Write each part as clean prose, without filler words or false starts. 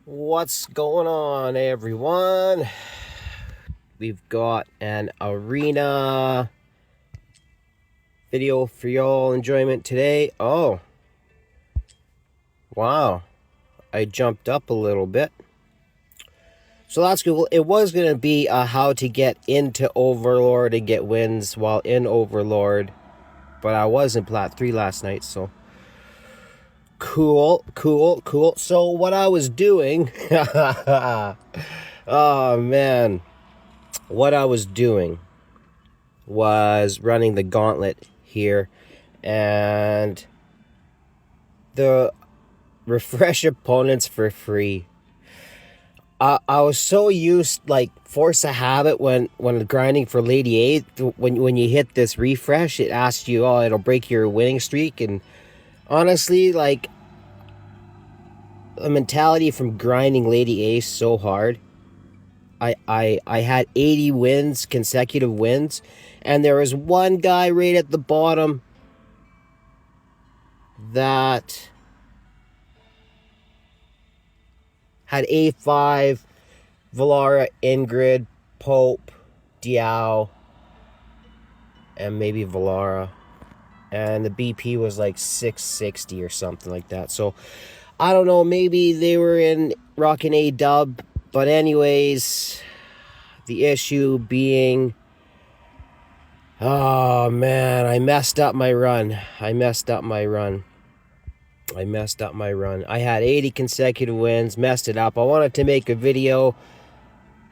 What's going on, everyone? We've got an arena video for y'all enjoyment today. Oh, wow. I jumped up a little bit. So that's cool. It was going to be how to get into Overlord and get wins while in Overlord. But I was in Plat 3 last night, so... Cool. So what I was doing... Oh, man. What I was doing was running the gauntlet here, and the refresh opponents for free. I was so used, like, force of habit when grinding for Lady A. When you hit this refresh, it asks you, oh, it'll break your winning streak. And honestly, like, the mentality from grinding Lady A so hard. I had 80 wins, consecutive wins, and there was one guy right at the bottom that had A5, Valara, Ingrid, Pope, Diao, and maybe Valara. And the BP was like 660 or something like that. So, I don't know, maybe they were in rocking A dub. But anyways, the issue being... Oh, man, I messed up my run. I had 80 consecutive wins, messed it up. I wanted to make a video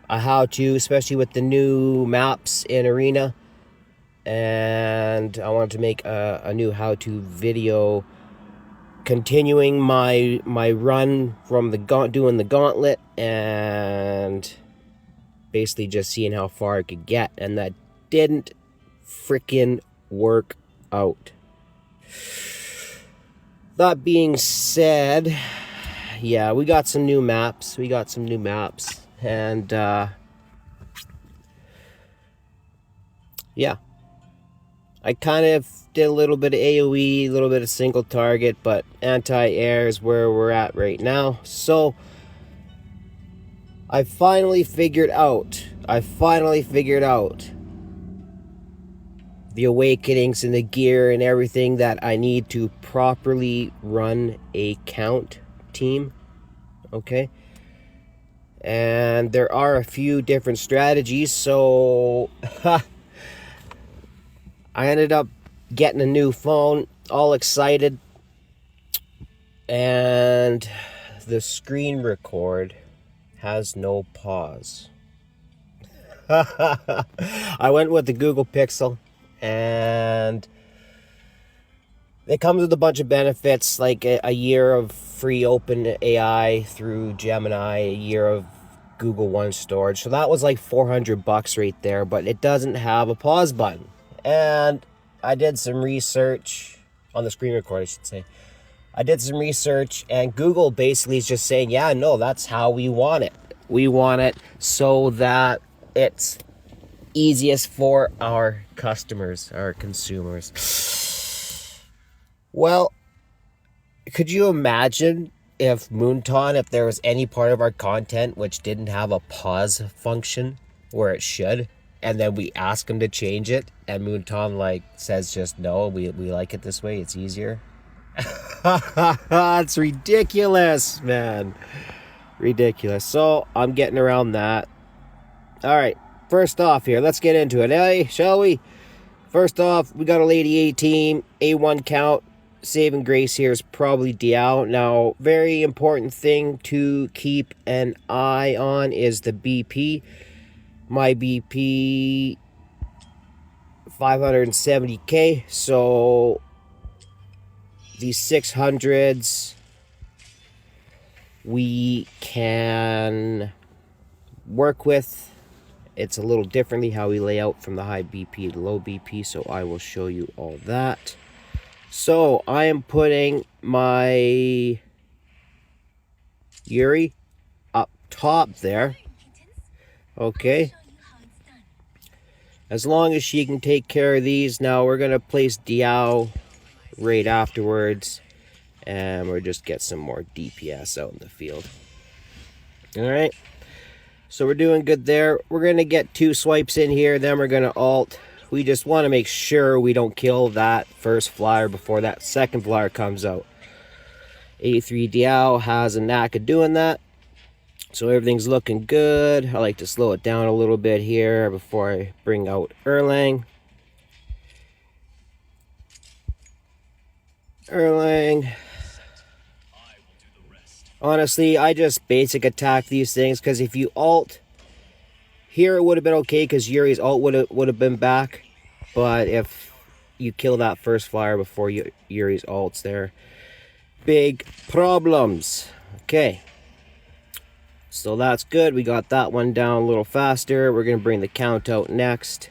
on how to, especially with the new maps in Arena. And I wanted to make a new how-to video continuing my run from doing the gauntlet and basically just seeing how far I could get. And that didn't freaking work out. That being said, yeah, we got some new maps. And, yeah. I kind of did a little bit of AoE, a little bit of single target, but anti-air is where we're at right now. So, I finally figured out the awakenings and the gear and everything that I need to properly run a count team. Okay? And there are a few different strategies, so I ended up getting a new phone, all excited, and the screen record has no pause. I went with the Google Pixel, and it comes with a bunch of benefits, like a year of free open AI through Gemini, a year of Google One storage. So that was like $400 right there, but it doesn't have a pause button. And I did some research on the screen record, I should say. I did some research, and Google basically is just saying, yeah, no, that's how we want it. We want it so that it's easiest for our customers, our consumers. Well, could you imagine if there was any part of our content which didn't have a pause function where it should, and then we ask him to change it, and Moonton like says just no, we like it this way, it's easier. It's ridiculous, man. Ridiculous. So I'm getting around that. All right, first off here, let's get into it, eh? Shall we? First off, we got a Lady A team, A1 count. Saving grace here is probably Diao. Now, very important thing to keep an eye on is the BP. My BP 570k, so these 600s we can work with. It's a little differently how we lay out from the high BP to low BP, so I will show you all that. So I am putting my Yuri up top there. Okay. As long as she can take care of these. Now we're going to place Diao right afterwards. And we'll just get some more DPS out in the field. Alright, so we're doing good there. We're going to get 2 swipes in here, then we're going to alt. We just want to make sure we don't kill that first flyer before that second flyer comes out. A3 Diao has a knack of doing that. So everything's looking good. I like to slow it down a little bit here before I bring out Erlang. Honestly, I just basic attack these things because if you alt here, it would have been okay because Yuri's alt would have been back. But if you kill that first flyer before Yuri's alt's there, big problems. Okay. So that's good. We got that one down a little faster. We're going to bring the count out next.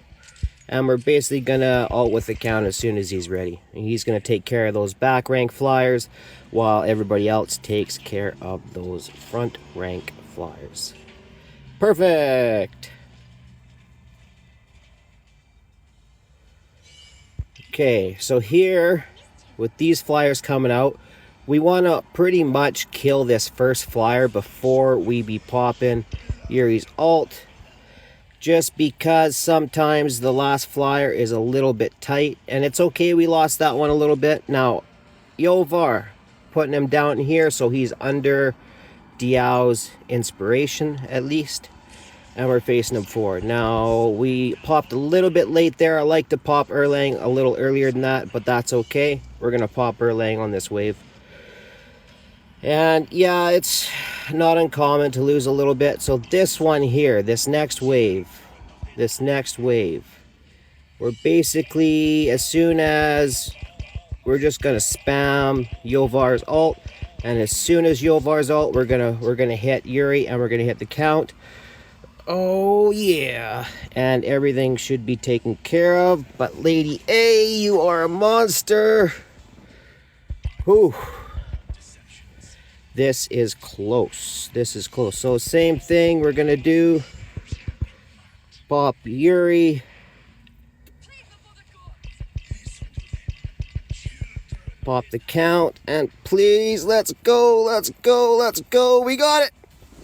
And we're basically going to alt with the count as soon as he's ready. And he's going to take care of those back rank flyers while everybody else takes care of those front rank flyers. Perfect! Okay, so here, with these flyers coming out, we want to pretty much kill this first flyer before we be popping Yuri's alt. Just because sometimes the last flyer is a little bit tight. And it's okay we lost that one a little bit. Now, Iovar, putting him down here so he's under Diao's inspiration at least. And we're facing him forward. Now, we popped a little bit late there. I like to pop Erlang a little earlier than that, but that's okay. We're going to pop Erlang on this wave. And yeah, it's not uncommon to lose a little bit. So this one here, this next wave, we're basically, as soon as we're just gonna spam Yovar's alt, and as soon as Yovar's alt, we're gonna hit Yuri and we're gonna hit the count. Oh yeah, and everything should be taken care of. But Lady A, you are a monster. Whew. This is close. So same thing we're gonna do. Pop Yuri. Pop the count. And please, let's go. We got it.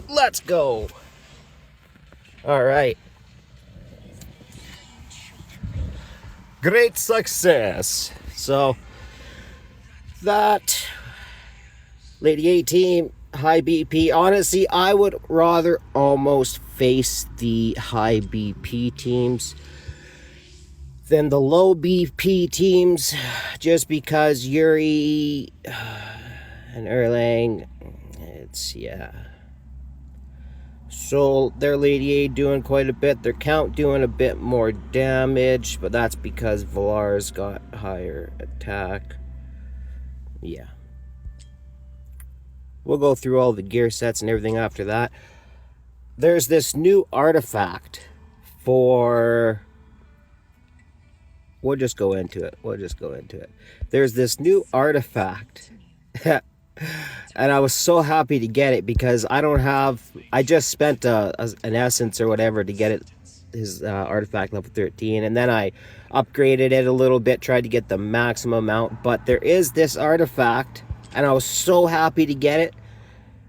Let's go. Alright. Great success. So, that Lady A team, high BP. Honestly, I would rather almost face the high BP teams than the low BP teams, just because Yuri and Erlang, yeah. So their Lady A doing quite a bit, their count doing a bit more damage, but that's because Valar's got higher attack. Yeah. We'll go through all the gear sets and everything after that. There's this new artifact for... We'll just go into it. There's this new artifact. And I was so happy to get it because I just spent an essence or whatever to get it, his artifact level 13. And then I upgraded it a little bit, tried to get the maximum amount. But there is this artifact. And I was so happy to get it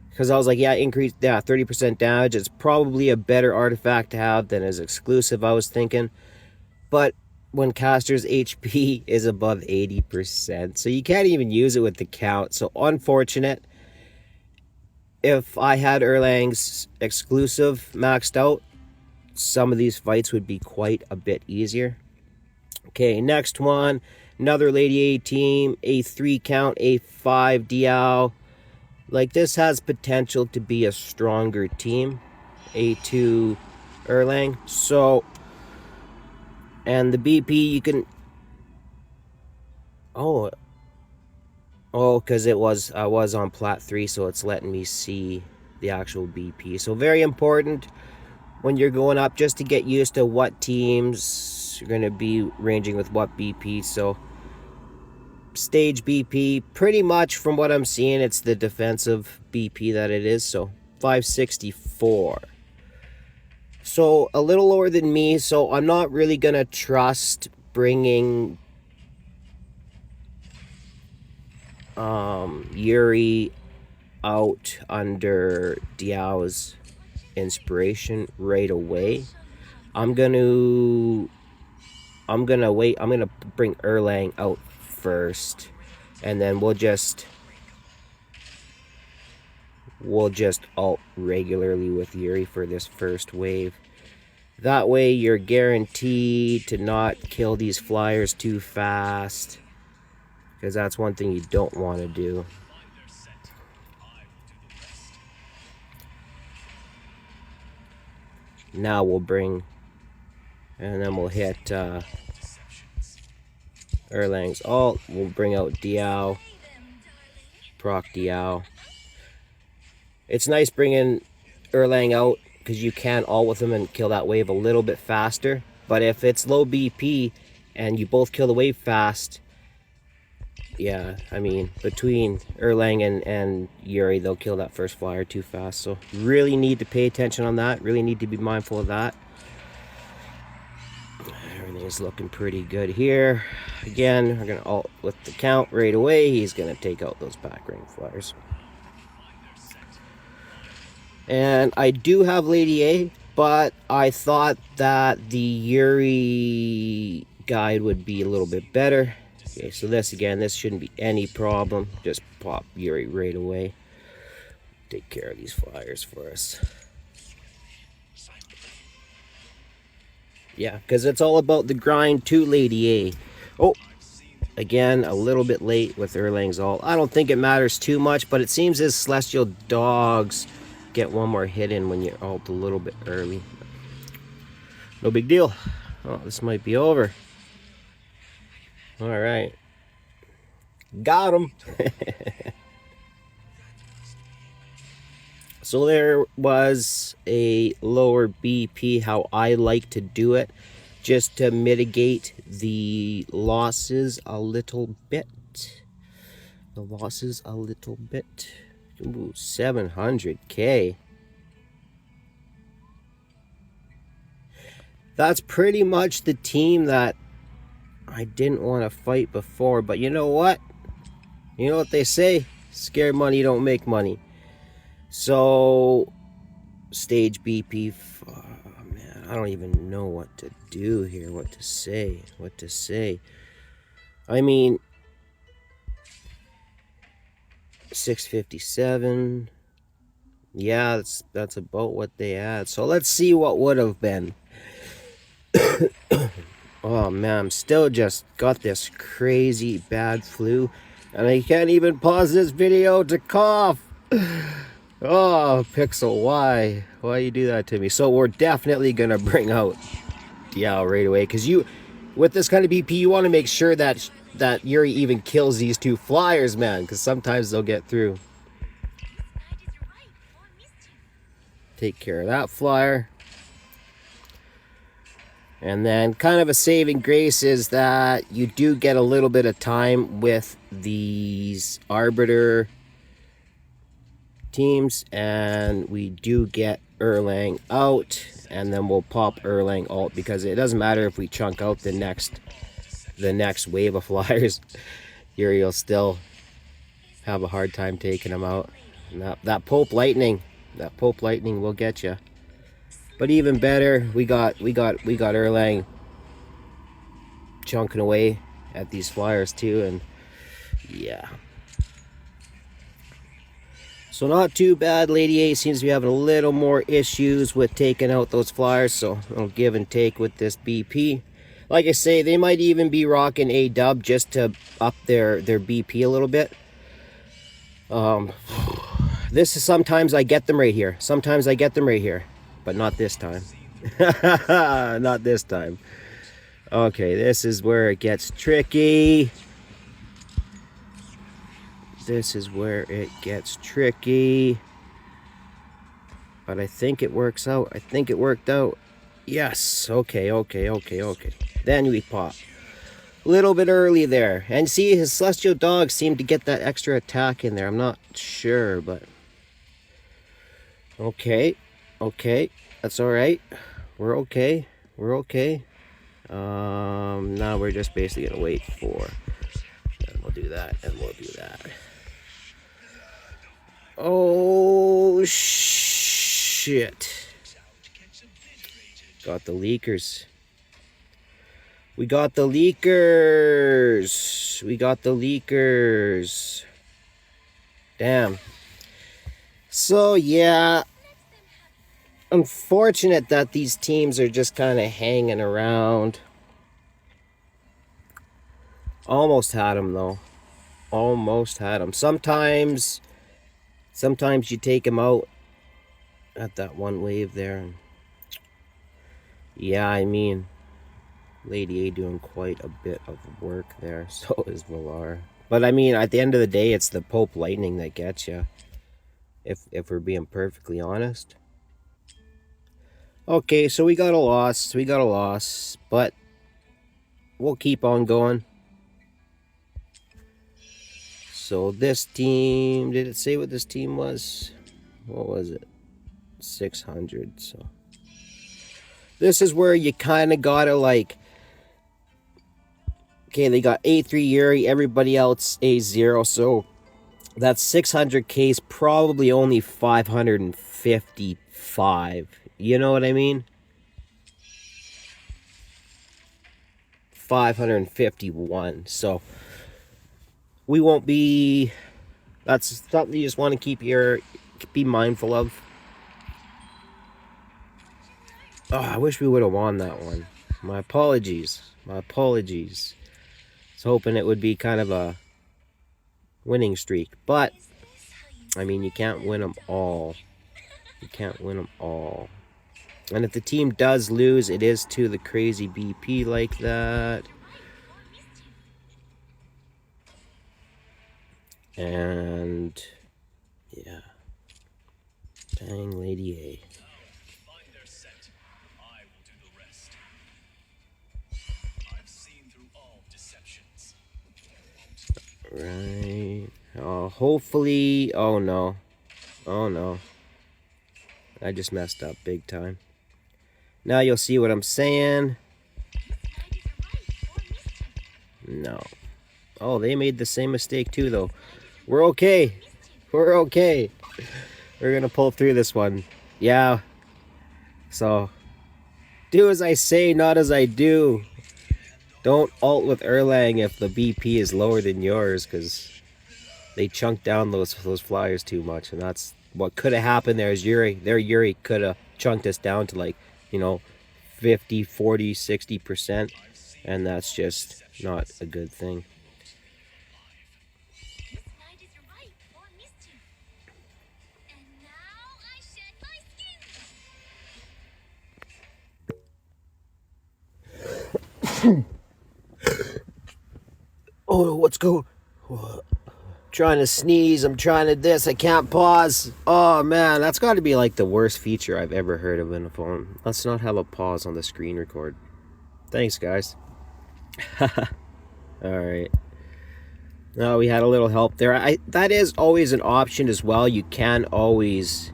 because I was like, yeah, increased 30% damage. It's probably a better artifact to have than his exclusive, I was thinking. But when caster's HP is above 80%, so you can't even use it with the count. So unfortunate. If I had Erlang's exclusive maxed out, some of these fights would be quite a bit easier. Okay, next one. Another Lady A team, A3 count, A5 Diao. Like, this has potential to be a stronger team. A2 Erlang. So, and the BP you can... Oh, because I was on plat 3, so it's letting me see the actual BP. So very important when you're going up, just to get used to what teams are going to be ranging with what BP. So stage BP, pretty much from what I'm seeing, it's the defensive BP that it is. So 564. So a little lower than me, so I'm not really going to trust bringing Yuri out under Diao's inspiration right away. I'm gonna wait. I'm gonna bring Erlang out first, and then we'll just ult regularly with Yuri for this first wave. That way you're guaranteed to not kill these flyers too fast, because that's one thing you don't want to do. Now we'll bring, and then we'll hit Erlang's ult. We'll bring out Diao, proc Diao. It's nice bringing Erlang out because you can ult with him and kill that wave a little bit faster. But if it's low BP and you both kill the wave fast, yeah, I mean, between Erlang and Yuri, they'll kill that first flyer too fast. So really need to pay attention on that. Really need to be mindful of that. Everything is looking pretty good here. Again, we're going to ult with the count right away. He's going to take out those back ring flyers. And I do have Lady A, but I thought that the Yuri guide would be a little bit better. Okay, so this shouldn't be any problem. Just pop Yuri right away. Take care of these flyers for us. Yeah, because it's all about the grind to Lady A. Oh, again, a little bit late with Erlang's ult. I don't think it matters too much, but it seems his Celestial Dogs get one more hit in when you ult a little bit early. No big deal. Oh, this might be over. All right. Got him. So there was a lower BP, how I like to do it, just to mitigate the losses a little bit. Ooh, 700K. That's pretty much the team that I didn't want to fight before. But you know what? You know what they say? Scared money don't make money. So, stage BP. Oh, man, I don't even know what to do here. What to say. I mean, 657. Yeah, that's about what they had. So let's see what would have been. Oh man, I'm still just got this crazy bad flu, and I can't even pause this video to cough. Oh, Pixel, why you do that to me? So we're definitely gonna bring out Diao right away, because with this kind of BP, you want to make sure that Yuri even kills these two flyers, man, because sometimes they'll get through. Take care of that flyer. And then kind of a saving grace is that you do get a little bit of time with these Arbiter teams, and we do get Erlang out, and then we'll pop Erlang ult, because it doesn't matter if we chunk out the next wave of flyers. Yuri will still have a hard time taking them out. And that Pope Lightning will get you. But even better, we got Erlang chunking away at these flyers too, and yeah. So not too bad. Lady A seems to be having a little more issues with taking out those flyers, so I'll give and take with this BP. Like I say, they might even be rocking a dub just to up their BP a little bit. This is sometimes I get them right here. But not this time. Not this time. Okay, this is where it gets tricky. But I think it works out. It worked out. Yes. Okay. Then we pop. A little bit early there. And see, his Celestial Dogs seem to get that extra attack in there. I'm not sure, but... Okay. That's alright. We're okay. Now we're just basically gonna wait for... And we'll do that. Oh, shit. Got the leakers. We got the leakers. We got the leakers. Damn. So, yeah. Unfortunate that these teams are just kind of hanging around. Almost had them, though. Almost had them. Sometimes you take them out at that one wave there. Yeah, I mean, Lady A doing quite a bit of work there. So is Valar. But I mean, at the end of the day, it's the Pope Lightning that gets you. If we're being perfectly honest. Okay, so we got a loss. We got a loss. But we'll keep on going. So this team, did it say what this team was? What was it? 600. So this is where you kind of gotta like, okay, they got A3 Yuri, everybody else A0, so that's 600k is probably only 555. You know what I mean? 551. So we won't be. That's something you just want to be mindful of. Oh, I wish we would have won that one. My apologies. My apologies. I was hoping it would be kind of a winning streak, but I mean, you can't win them all. You can't win them all. And if the team does lose, it is to the crazy BP like that. And yeah. Dang, Lady A. Right. Oh, hopefully. Oh no. Oh no. I just messed up big time. Now you'll see what I'm saying. No. Oh, they made the same mistake too, though. We're okay. We're okay. We're gonna pull through this one. Yeah. So, do as I say, not as I do. Don't ult with Erlang if the BP is lower than yours, because they chunk down those flyers too much, and that's what could have happened there. Is Yuri could have chunked us down to like, 50, 40, 60%, and that's just not a good thing. Oh, what's going? Trying to sneeze. I'm trying to this. I can't pause. Oh man, that's got to be like the worst feature I've ever heard of in a phone. Let's not have a pause on the screen record. Thanks, guys. All right. No, we had a little help there. That is always an option as well. You can always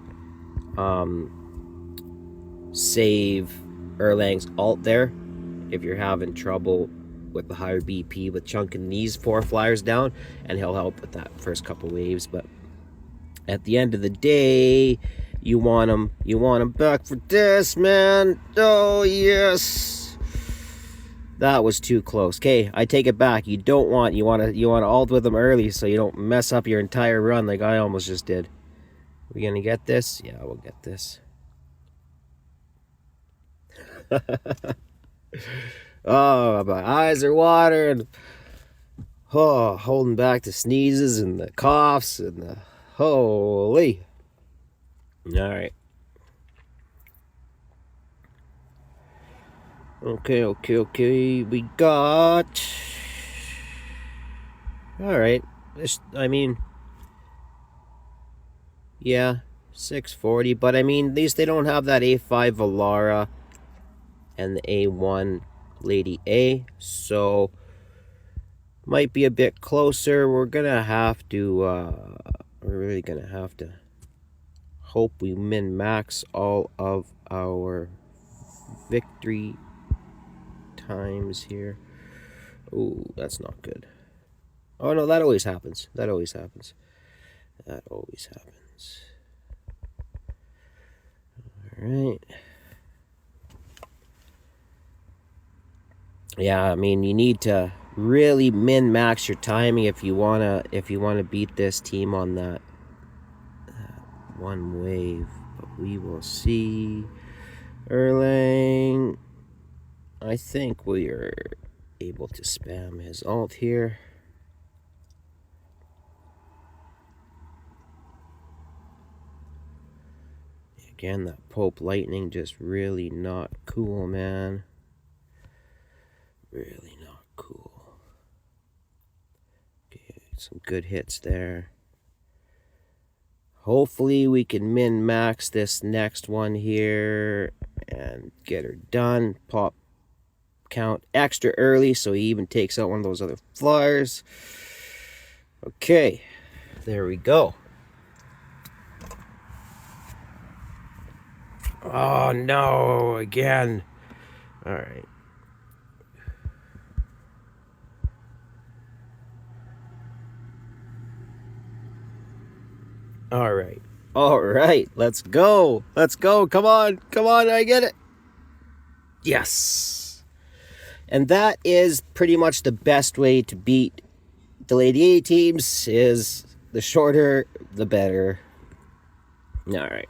save Erlang's ult there if you're having trouble with the higher BP with chunking these 4 flyers down, and he'll help with that first couple waves. But at the end of the day, you want him back for this, man. Oh yes, that was too close. Okay, I take it back. You want to ult with him early so you don't mess up your entire run like I almost just did. We gonna get this? Yeah, we'll get this. Oh, my eyes are watering. Oh, holding back the sneezes and the coughs and the holy. All right. Okay. We got. All right. Yeah, 640. But I mean, at least they don't have that A5 Valara and the A1 Lady A, so might be a bit closer. We're really gonna have to hope we min-max all of our victory times here. Oh, that's not good. Oh no, that always happens. All right. Yeah, I mean, you need to really min-max your timing if you wanna beat this team on that one wave. But we will see. Erlang, I think we are able to spam his ult here. Again, that Pope Lightning just really not cool, man. Really not cool. Okay, some good hits there. Hopefully we can min-max this next one here and get her done. Pop count extra early so he even takes out one of those other flyers. Okay, there we go. Oh no, again. All right. All right. All right. Let's go. Let's go. Come on. Come on. I get it. Yes. And that is pretty much the best way to beat delayed EA teams is the shorter, the better. All right.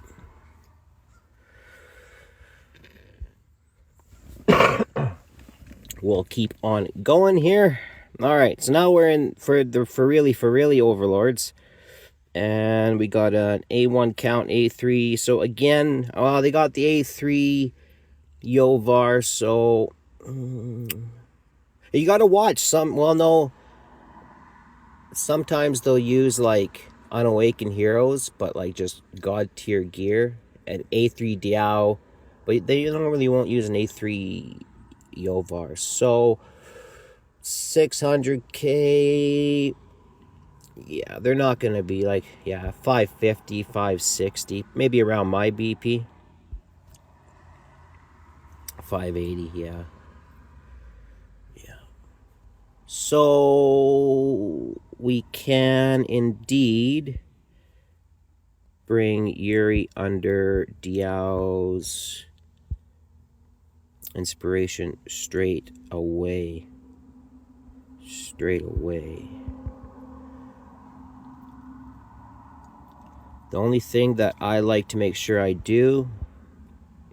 We'll keep on going here. All right. So now we're in for really overlords. And we got an A1 count, A3. So again, they got the A3 Iovar. So you got to watch some. Well, no. Sometimes they'll use like unawakened heroes, but like just god tier gear and A3 Diao, but they normally won't use an A3 Iovar. So 600k, yeah, they're not gonna be like 550, 560, maybe around my BP. 580, yeah. So we can indeed bring Yuri under Diao's inspiration straight away. The only thing that I like to make sure I do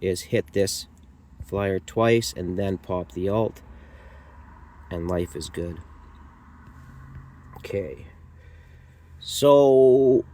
is hit this flyer twice and then pop the ult, and life is good. Okay. So